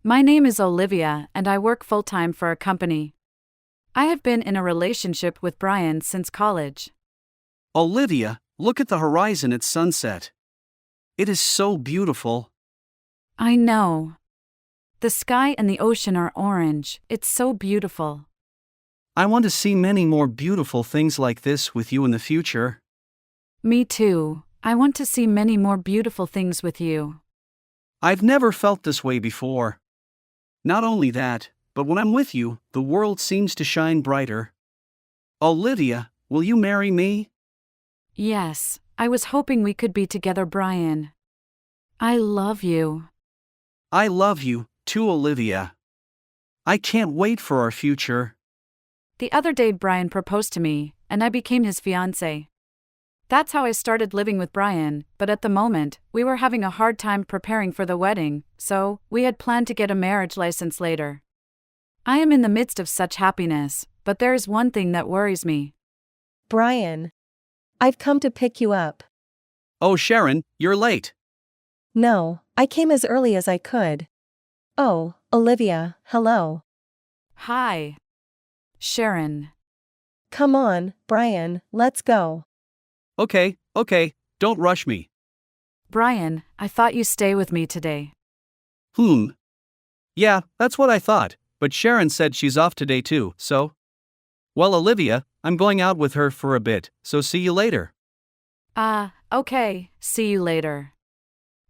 My name is Olivia and I work full-time for a company. I have been in a relationship with Brian since college. Olivia, look at the horizon at sunset. It is so beautiful. I know. The sky and the ocean are orange. It's so beautiful. I want to see many more beautiful things like this with you in the future. Me too. I want to see many more beautiful things with you. I've never felt this way before. Not only that, but when I'm with you, the world seems to shine brighter. Olivia, will you marry me? Yes, I was hoping we could be together, Brian. I love you. I love you, too, Olivia. I can't wait for our future. The other day Brian proposed to me, and I became his fiancée. That's how I started living with Brian, but at the moment, we were having a hard time preparing for the wedding, so we had planned to get a marriage license later. I am in the midst of such happiness, but there is one thing that worries me. Brian. I've come to pick you up. Oh, Sharon, you're late. No, I came as early as I could. Oh, Olivia, hello. Hi. Sharon. Come on, Brian, let's go. Okay, don't rush me. Brian, I thought you'd stay with me today. Yeah, that's what I thought, but Sharon said she's off today too, so. Well, Olivia, I'm going out with her for a bit, so see you later. Okay, see you later.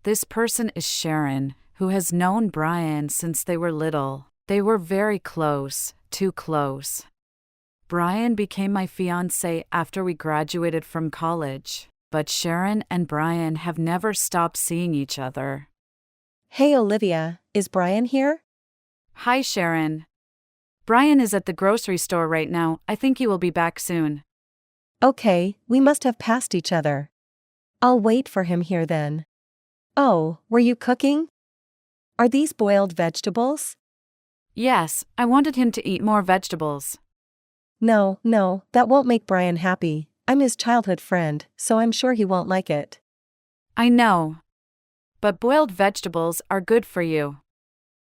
This person is Sharon, who has known Brian since they were little. They were very close, too close. Brian became my fiancé after we graduated from college, but Sharon and Brian have never stopped seeing each other. Hey Olivia, is Brian here? Hi Sharon. Brian is at the grocery store right now. I think he will be back soon. Okay, we must have passed each other. I'll wait for him here then. Oh, were you cooking? Are these boiled vegetables? Yes, I wanted him to eat more vegetables. No, that won't make Brian happy. I'm his childhood friend, so I'm sure he won't like it. I know. But boiled vegetables are good for you.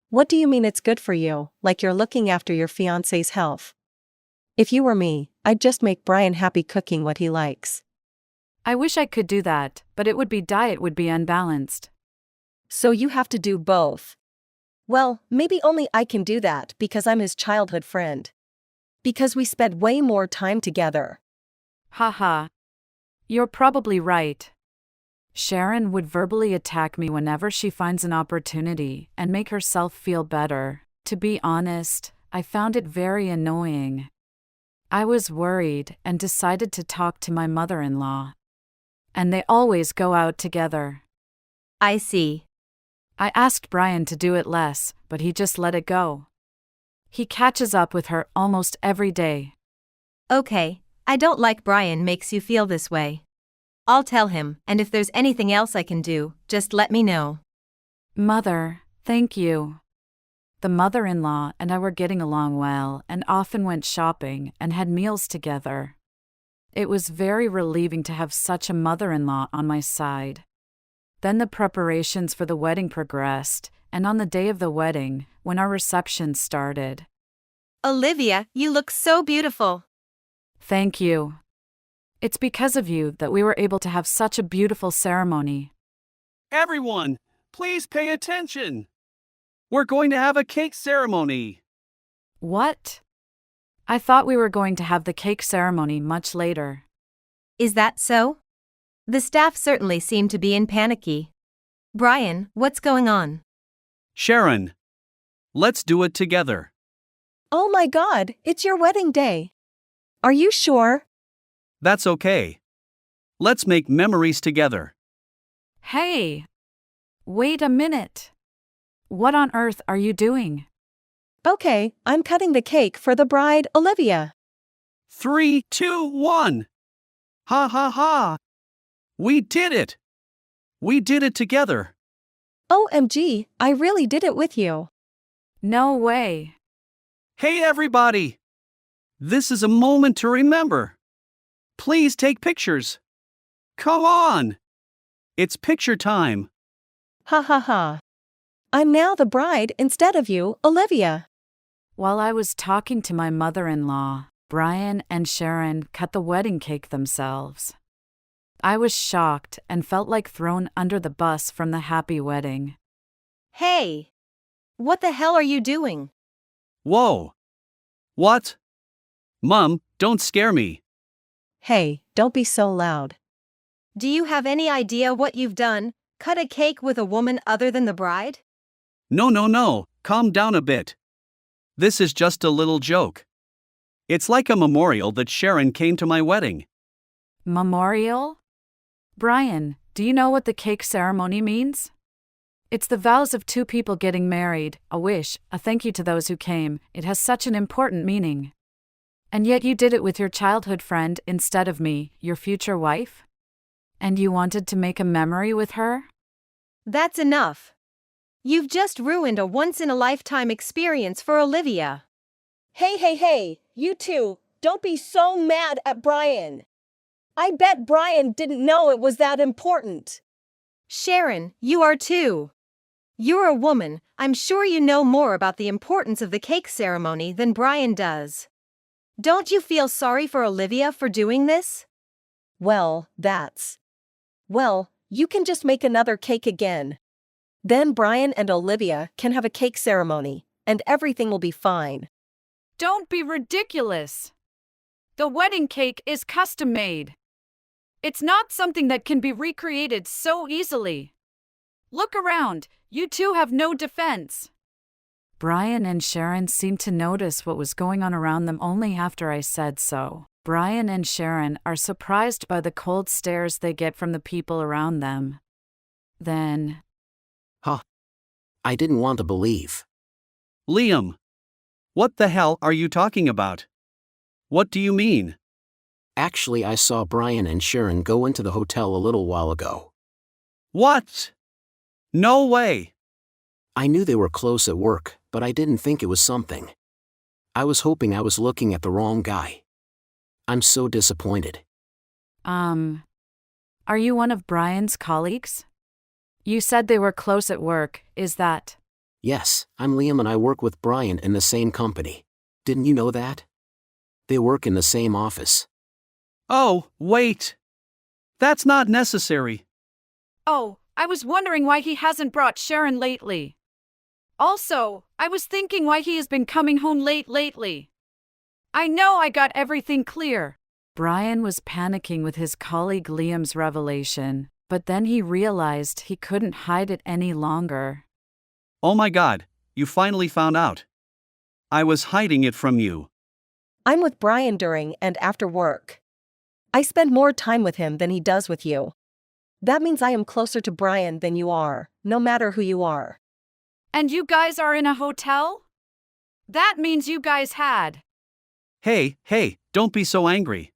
What do you mean it's good for you, like you're looking after your fiancé's health? If you were me, I'd just make Brian happy cooking what he likes. I wish I could do that, but diet would be unbalanced. So you have to do both. Well, maybe only I can do that because I'm his childhood friend. Because we spent way more time together. Haha. You're probably right. Sharon would verbally attack me whenever she finds an opportunity and make herself feel better. To be honest, I found it very annoying. I was worried and decided to talk to my mother-in-law. And they always go out together. I see. I asked Brian to do it less, but he just let it go. He catches up with her almost every day. Okay, I don't like Brian makes you feel this way. I'll tell him, and if there's anything else I can do, just let me know. Mother, thank you. The mother-in-law and I were getting along well and often went shopping and had meals together. It was very relieving to have such a mother-in-law on my side. Then the preparations for the wedding progressed, and on the day of the wedding, when our reception started. Olivia, you look so beautiful. Thank you. It's because of you that we were able to have such a beautiful ceremony. Everyone, please pay attention. We're going to have a cake ceremony. What? I thought we were going to have the cake ceremony much later. Is that so? The staff certainly seem to be in panicky. Brian, what's going on? Sharon, let's do it together. Oh my God, it's your wedding day. Are you sure? That's okay. Let's make memories together. Hey! Wait a minute. What on earth are you doing? Okay, I'm cutting the cake for the bride, Olivia. 3, 2, 1. Ha ha ha. We did it. We did it together. OMG, I really did it with you. No way. Hey everybody. This is a moment to remember. Please take pictures. Come on. It's picture time. Ha ha ha. I'm now the bride instead of you, Olivia. While I was talking to my mother-in-law, Brian and Sharon cut the wedding cake themselves. I was shocked and felt like thrown under the bus from the happy wedding. Hey! What the hell are you doing? Whoa! What? Mom, don't scare me. Hey, don't be so loud. Do you have any idea what you've done? Cut a cake with a woman other than the bride? No, calm down a bit. This is just a little joke. It's like a memorial that Sharon came to my wedding. Memorial? Brian, do you know what the cake ceremony means? It's the vows of two people getting married, a wish, a thank you to those who came. It has such an important meaning. And yet you did it with your childhood friend instead of me, your future wife? And you wanted to make a memory with her? That's enough. You've just ruined a once-in-a-lifetime experience for Olivia. Hey, you two, don't be so mad at Brian. I bet Brian didn't know it was that important. Sharon, you are too. You're a woman, I'm sure you know more about the importance of the cake ceremony than Brian does. Don't you feel sorry for Olivia for doing this? Well, you can just make another cake again. Then Brian and Olivia can have a cake ceremony, and everything will be fine. Don't be ridiculous. The wedding cake is custom made. It's not something that can be recreated so easily. Look around, you two have no defense. Brian and Sharon seemed to notice what was going on around them only after I said so. Brian and Sharon are surprised by the cold stares they get from the people around them. Then, I didn't want to believe. Liam, what the hell are you talking about? What do you mean? Actually, I saw Brian and Sharon go into the hotel a little while ago. What? No way. I knew they were close at work, but I didn't think it was something. I was hoping I was looking at the wrong guy. I'm so disappointed. Are you one of Brian's colleagues? You said they were close at work, is that? Yes, I'm Liam and I work with Brian in the same company. Didn't you know that? They work in the same office. Oh, wait. That's not necessary. Oh, I was wondering why he hasn't brought Sharon lately. Also, I was thinking why he has been coming home late lately. I know I got everything clear. Brian was panicking with his colleague Liam's revelation, but then he realized he couldn't hide it any longer. Oh my God, you finally found out. I was hiding it from you. I'm with Brian during and after work. I spend more time with him than he does with you. That means I am closer to Brian than you are, no matter who you are. And you guys are in a hotel? That means you guys had. Hey, don't be so angry.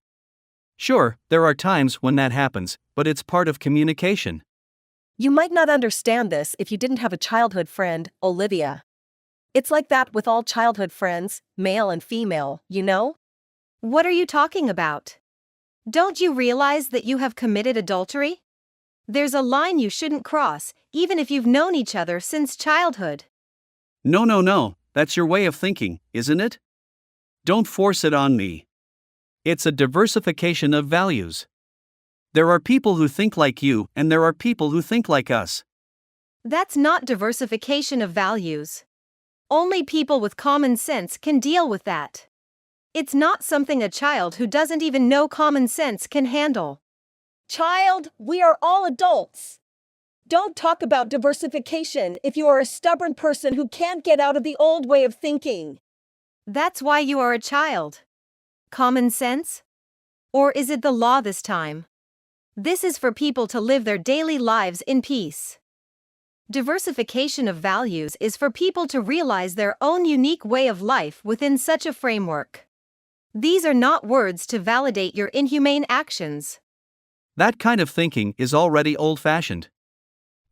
Sure, there are times when that happens, but it's part of communication. You might not understand this if you didn't have a childhood friend, Olivia. It's like that with all childhood friends, male and female, you know? What are you talking about? Don't you realize that you have committed adultery? There's a line you shouldn't cross, even if you've known each other since childhood. No, that's your way of thinking, isn't it? Don't force it on me. It's a diversification of values. There are people who think like you, and there are people who think like us. That's not diversification of values. Only people with common sense can deal with that. It's not something a child who doesn't even know common sense can handle. Child, we are all adults. Don't talk about diversification if you are a stubborn person who can't get out of the old way of thinking. That's why you are a child. Common sense? Or is it the law this time? This is for people to live their daily lives in peace. Diversification of values is for people to realize their own unique way of life within such a framework. These are not words to validate your inhumane actions. That kind of thinking is already old-fashioned.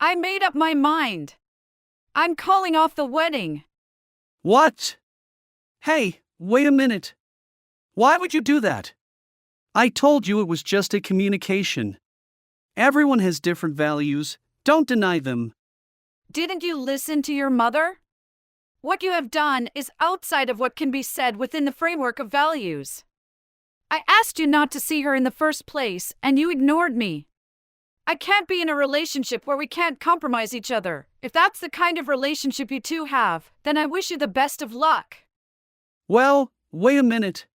I made up my mind. I'm calling off the wedding. What? Hey, wait a minute. Why would you do that? I told you it was just a communication. Everyone has different values, don't deny them. Didn't you listen to your mother? What you have done is outside of what can be said within the framework of values. I asked you not to see her in the first place, and you ignored me. I can't be in a relationship where we can't compromise each other. If that's the kind of relationship you two have, then I wish you the best of luck. Well, wait a minute.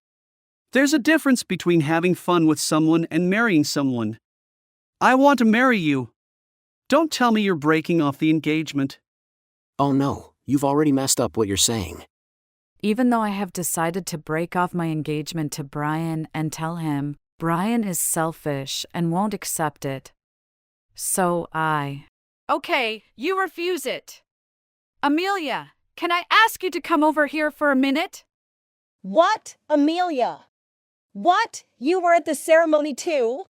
There's a difference between having fun with someone and marrying someone. I want to marry you. Don't tell me you're breaking off the engagement. Oh no, you've already messed up what you're saying. Even though I have decided to break off my engagement to Brian and tell him, Brian is selfish and won't accept it. So Okay, you refuse it. Amelia, can I ask you to come over here for a minute? What, Amelia? What? You were at the ceremony too?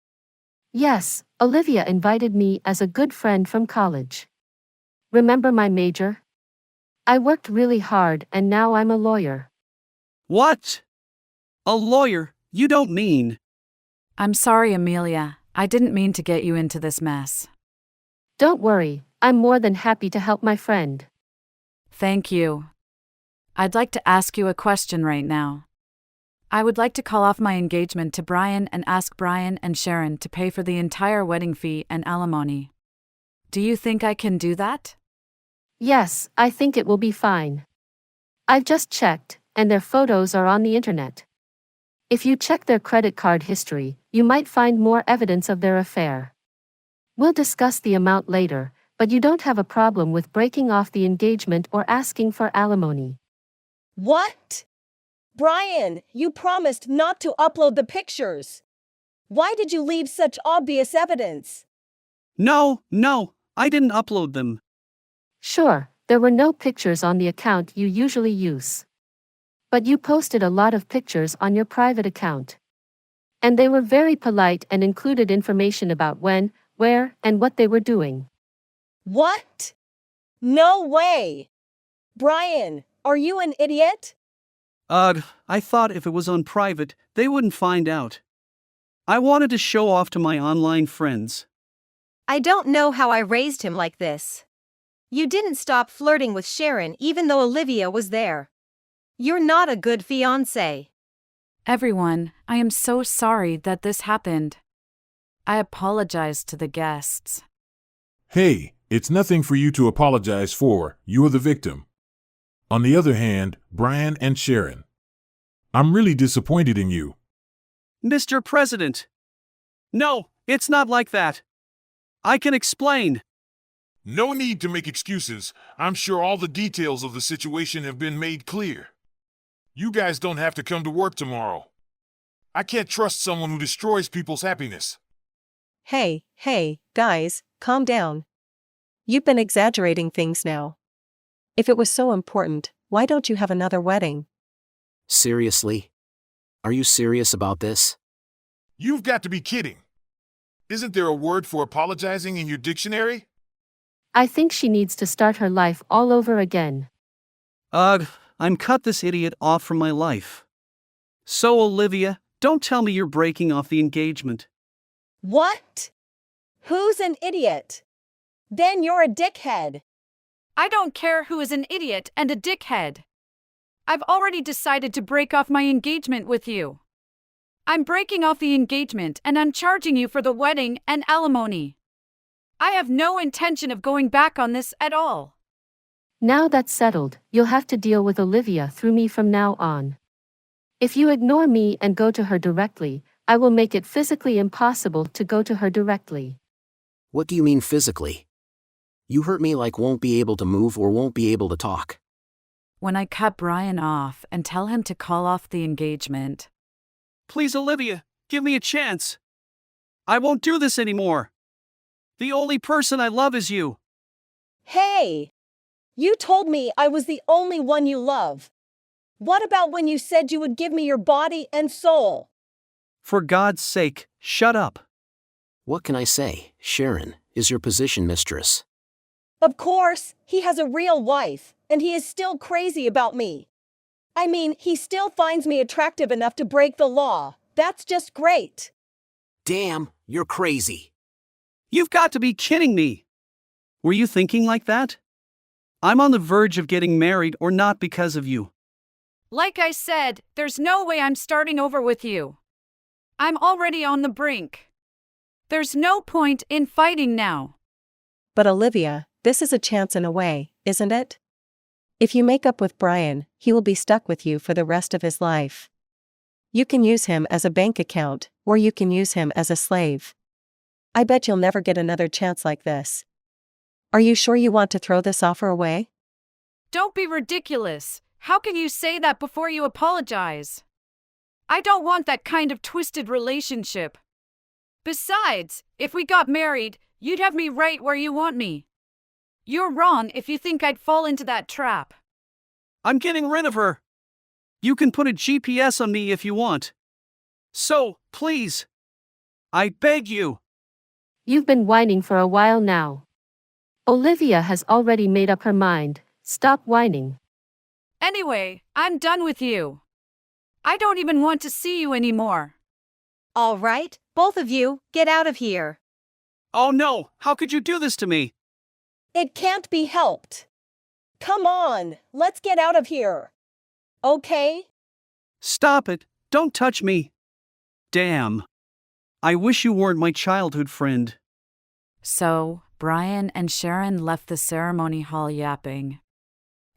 Yes, Olivia invited me as a good friend from college. Remember my major? I worked really hard and now I'm a lawyer. What? A lawyer? You don't mean. I'm sorry, Amelia. I didn't mean to get you into this mess. Don't worry, I'm more than happy to help my friend. Thank you. I'd like to ask you a question right now. I would like to call off my engagement to Brian and ask Brian and Sharon to pay for the entire wedding fee and alimony. Do you think I can do that? Yes, I think it will be fine. I've just checked, and their photos are on the internet. If you check their credit card history, you might find more evidence of their affair. We'll discuss the amount later, but you don't have a problem with breaking off the engagement or asking for alimony. What? Brian, you promised not to upload the pictures. Why did you leave such obvious evidence? No, I didn't upload them. Sure, there were no pictures on the account you usually use. But you posted a lot of pictures on your private account. And they were very polite and included information about when, where, and what they were doing. What? No way! Brian, are you an idiot? I thought if it was on private, they wouldn't find out. I wanted to show off to my online friends. I don't know how I raised him like this. You didn't stop flirting with Sharon even though Olivia was there. You're not a good fiancé. Everyone, I am so sorry that this happened. I apologize to the guests. Hey, it's nothing for you to apologize for, you're the victim. On the other hand, Brian and Sharon, I'm really disappointed in you. Mr. President. No, it's not like that. I can explain. No need to make excuses. I'm sure all the details of the situation have been made clear. You guys don't have to come to work tomorrow. I can't trust someone who destroys people's happiness. Hey, guys, calm down. You've been exaggerating things now. If it was so important, why don't you have another wedding? Seriously? Are you serious about this? You've got to be kidding. Isn't there a word for apologizing in your dictionary? I think she needs to start her life all over again. I'm cut this idiot off from my life. So, Olivia, don't tell me you're breaking off the engagement. What? Who's an idiot? Then you're a dickhead. I don't care who is an idiot and a dickhead. I've already decided to break off my engagement with you. I'm breaking off the engagement and I'm charging you for the wedding and alimony. I have no intention of going back on this at all. Now that's settled, you'll have to deal with Olivia through me from now on. If you ignore me and go to her directly, I will make it physically impossible to go to her directly. What do you mean physically? You hurt me like won't be able to move or won't be able to talk. When I cut Brian off and tell him to call off the engagement. Please, Olivia, give me a chance. I won't do this anymore. The only person I love is you. Hey! You told me I was the only one you love. What about when you said you would give me your body and soul? For God's sake, shut up. What can I say? Sharon is your position mistress. Of course, he has a real wife, and he is still crazy about me. I mean, he still finds me attractive enough to break the law. That's just great. Damn, you're crazy. You've got to be kidding me. Were you thinking like that? I'm on the verge of getting married or not because of you. Like I said, there's no way I'm starting over with you. I'm already on the brink. There's no point in fighting now. But Olivia, this is a chance in a way, isn't it? If you make up with Brian, he will be stuck with you for the rest of his life. You can use him as a bank account, or you can use him as a slave. I bet you'll never get another chance like this. Are you sure you want to throw this offer away? Don't be ridiculous. How can you say that before you apologize? I don't want that kind of twisted relationship. Besides, if we got married, you'd have me right where you want me. You're wrong if you think I'd fall into that trap. I'm getting rid of her. You can put a GPS on me if you want. So, please. I beg you. You've been whining for a while now. Olivia has already made up her mind. Stop whining. Anyway, I'm done with you. I don't even want to see you anymore. All right, both of you, get out of here. Oh no, how could you do this to me? It can't be helped. Come on, let's get out of here. Okay? Stop it, don't touch me. Damn. I wish you weren't my childhood friend. So, Brian and Sharon left the ceremony hall yapping.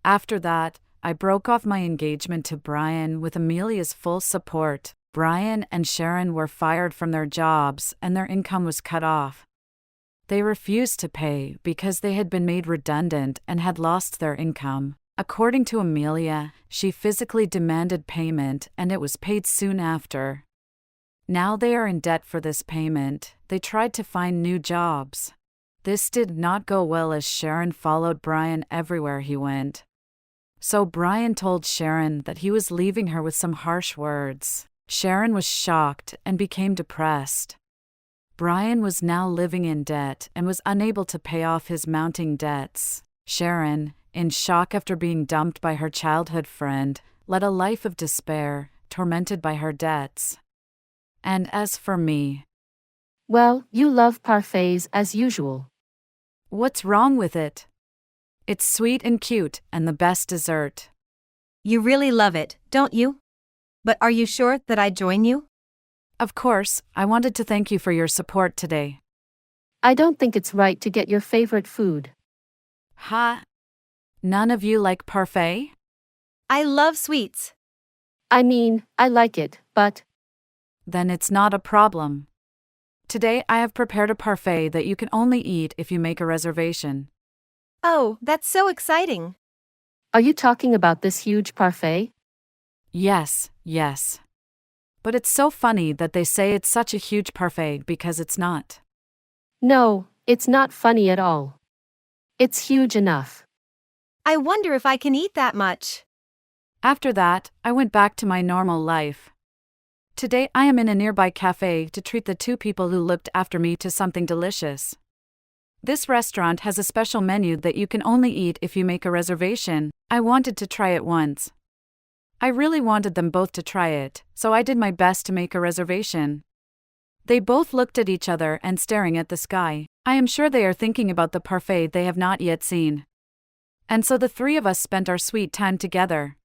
After that, I broke off my engagement to Brian with Amelia's full support. Brian and Sharon were fired from their jobs and their income was cut off. They refused to pay because they had been made redundant and had lost their income. According to Amelia, she physically demanded payment and it was paid soon after. Now they are in debt for this payment. They tried to find new jobs. This did not go well as Sharon followed Brian everywhere he went. So Brian told Sharon that he was leaving her with some harsh words. Sharon was shocked and became depressed. Brian was now living in debt and was unable to pay off his mounting debts. Sharon, in shock after being dumped by her childhood friend, led a life of despair, tormented by her debts. And as for me, well, you love parfaits as usual. What's wrong with it? It's sweet and cute and the best dessert. You really love it, don't you? But are you sure that I'd join you? Of course, I wanted to thank you for your support today. I don't think it's right to get your favorite food. Ha? None of you like parfait? I love sweets. I mean, I like it, but... Then it's not a problem. Today I have prepared a parfait that you can only eat if you make a reservation. Oh, that's so exciting. Are you talking about this huge parfait? Yes. But it's so funny that they say it's such a huge parfait because it's not. No, it's not funny at all. It's huge enough. I wonder if I can eat that much. After that, I went back to my normal life. Today I am in a nearby cafe to treat the two people who looked after me to something delicious. This restaurant has a special menu that you can only eat if you make a reservation. I wanted to try it once. I really wanted them both to try it, so I did my best to make a reservation. They both looked at each other and staring at the sky. I am sure they are thinking about the parfait they have not yet seen. And so the three of us spent our sweet time together.